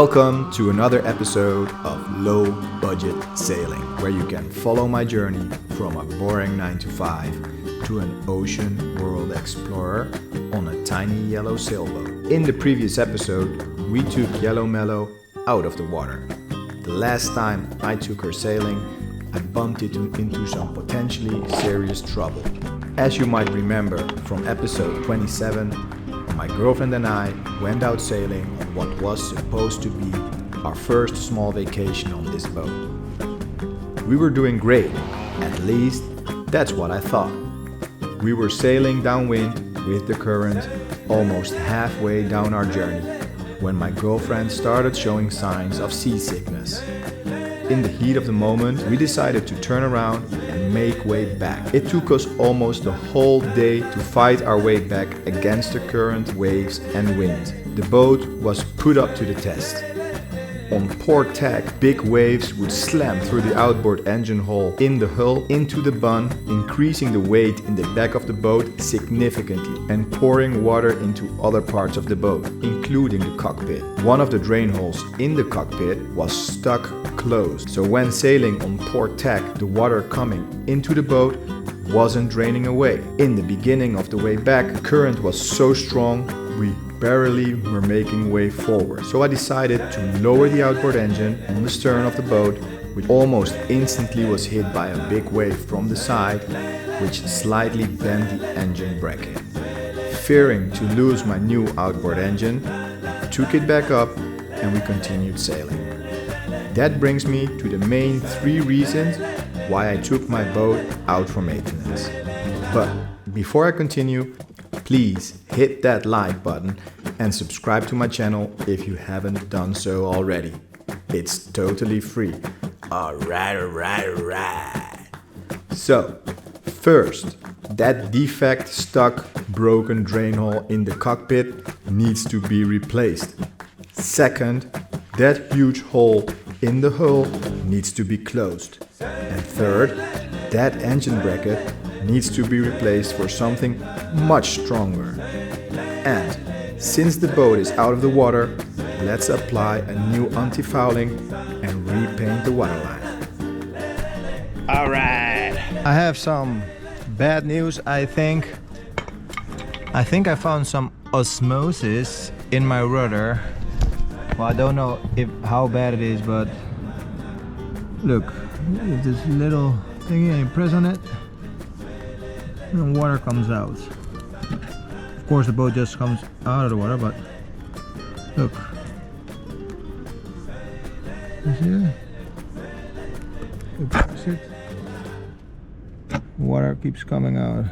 Welcome to another episode of Low Budget Sailing, where you can follow my journey from a boring 9-to-5 to an ocean world explorer on a tiny yellow sailboat. In the previous episode, we took Yellow Mellow out of the water. The last time I took her sailing, I bumped into some potentially serious trouble. As you might remember from episode 27, my girlfriend and I went out sailing on what was supposed to be our first small vacation on this boat. We were doing great, at least that's what I thought. We were sailing downwind with the current almost halfway down our journey when my girlfriend started showing signs of seasickness. In the heat of the moment, we decided to turn around and make way back. It took us almost the whole day to fight our way back against the current, waves and wind. The boat was put up to the test. On port tack, big waves would slam through the outboard engine hole in the hull into the bun, increasing the weight in the back of the boat significantly and pouring water into other parts of the boat, including the cockpit. One of the drain holes in the cockpit was stuck closed, so when sailing on port tack, the water coming into the boat wasn't draining away. In the beginning of the way back, the current was so strong we barely were making way forward. So I decided to lower the outboard engine on the stern of the boat, which almost instantly was hit by a big wave from the side, which slightly bent the engine bracket. Fearing to lose my new outboard engine, I took it back up and we continued sailing. That brings me to the main 3 reasons why I took my boat out for maintenance. But before I continue, please hit that like button and subscribe to my channel if you haven't done so already. It's totally free. Alright. So, first, that defect, stuck, broken drain hole in the cockpit needs to be replaced. Second, that huge hole in the hull needs to be closed. And third, that engine bracket needs to be replaced for something much stronger. And since the boat is out of the water, let's apply a new antifouling and repaint the waterline. Alright! I have some bad news, I think. I found some osmosis in my rudder. Well, I don't know how bad it is, but look, this little thingy, you press on it and water comes out. Of course the boat just comes out of the water, but look. You see it? You press it. Water keeps coming out.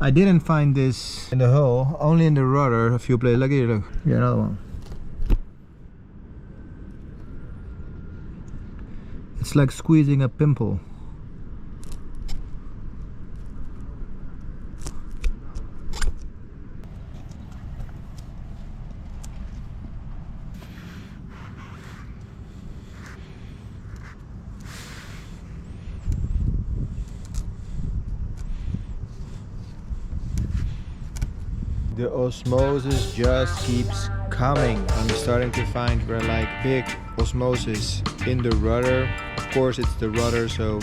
I didn't find this in the hull, only in the rudder, a few places. Look here, look. Yeah, another one. It's like squeezing a pimple. The osmosis just keeps coming. I'm starting to find where like big osmosis in the rudder. Of course it's the rudder, so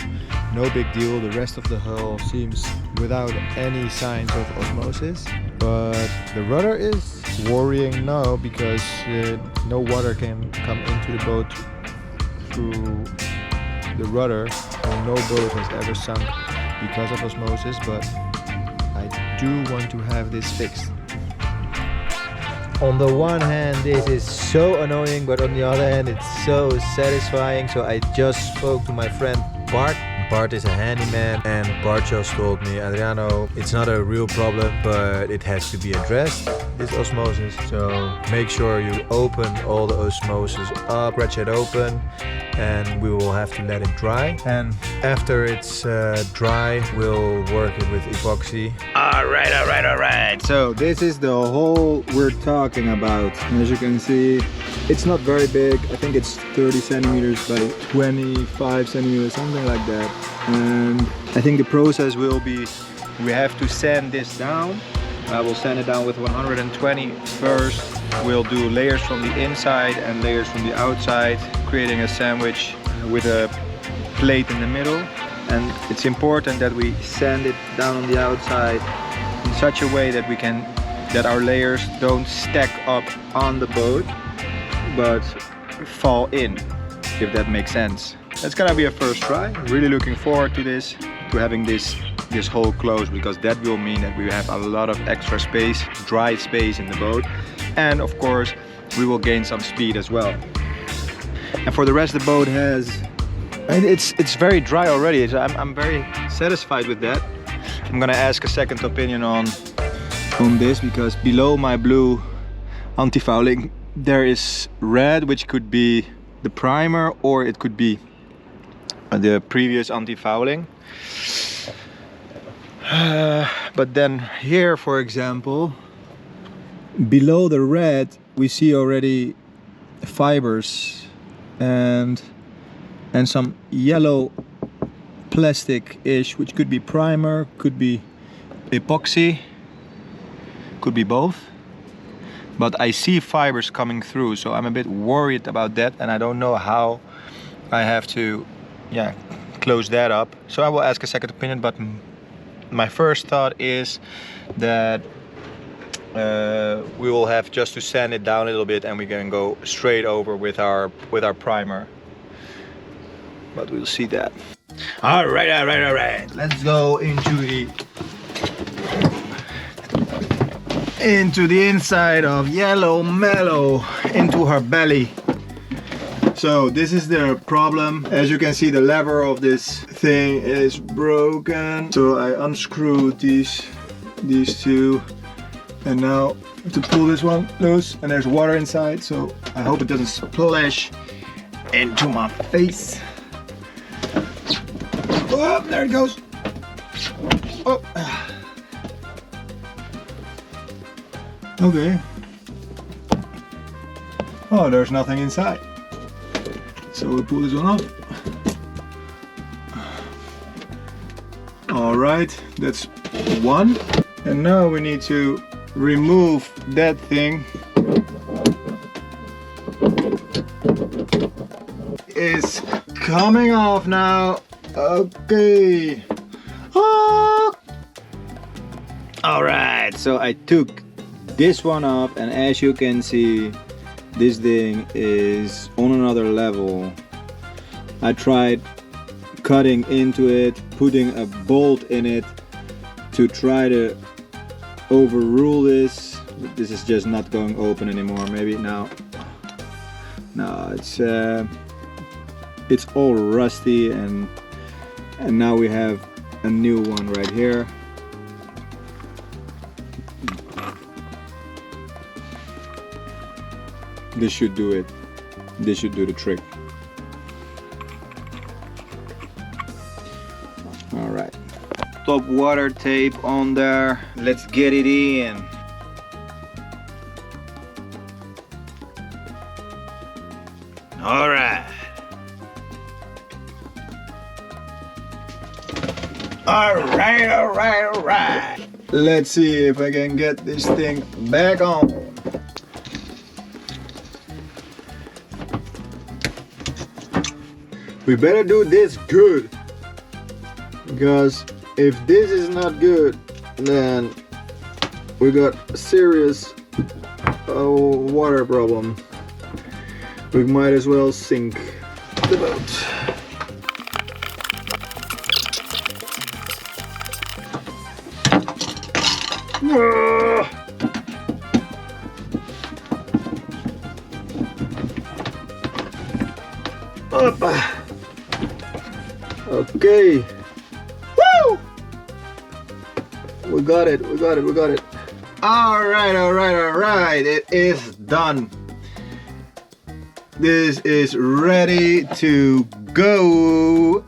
no big deal. The rest of the hull seems without any signs of osmosis. But the rudder is worrying now because no water can come into the boat through the rudder. No boat has ever sunk because of osmosis, but I do want to have this fixed. On the one hand, this is so annoying, but on the other hand, it's so satisfying. So I just spoke to my friend Bart. Bart is a handyman, and Bart just told me, Adriano, it's not a real problem, but it has to be addressed, this osmosis. So make sure you open all the osmosis up, scratch it open, and we will have to let it dry. And after it's dry, we'll work it with epoxy. Alright. So this is the hole we're talking about. As you can see, it's not very big. I think it's 30 centimeters by 25 centimeters, something like that. And I think the process will be, we have to sand this down I will sand it down with 120 first. We'll do layers from the inside and layers from the outside, creating a sandwich with a plate in the middle. And it's important that we sand it down on the outside in such a way that our layers don't stack up on the boat, but fall in, if that makes sense. That's gonna be a first try. Really looking forward to this, to having this hole closed, because that will mean that we have a lot of extra space, dry space in the boat, and of course we will gain some speed as well. And for the rest, the boat it's very dry already, so I'm very satisfied with that. I'm gonna ask a second opinion on this, because below my blue antifouling there is red, which could be the primer or it could be the previous antifouling. But then here, for example, below the red we see already fibers and some yellow plastic-ish, which could be primer, could be epoxy, could be both. But I see fibers coming through, so I'm a bit worried about that, and I don't know how I have to close that up. So I will ask a second opinion, but my first thought is that we will have just to sand it down a little bit and we can go straight over with our primer. But we'll see that. All right. Let's go into the inside of Yellow Mellow, into her belly. So this is the problem. As you can see, the lever of this thing is broken. So I unscrewed these two, and now I have to pull this one loose, and there's water inside, so I hope it doesn't splash into my face. Oh, there it goes. Oh. Okay. Oh, there's nothing inside. So we pull this one off. All right, that's one. And now we need to remove that thing. It's coming off now. Okay. Ah. All right, so I took this one off, and as you can see, this thing is on another level. I tried cutting into it, putting a bolt in it to try to overrule this, but this is just not going open anymore. Maybe now. No, it's all rusty, and now we have a new one right here. This should do it. This should do the trick. All right. Top water tape on there. Let's get it in. All right. All right. Let's see if I can get this thing back on. We better do this good, because if this is not good, then we got a serious water problem. We might as well sink the boat. Okay. Woo! We got it. All right. It is done. This is ready to go.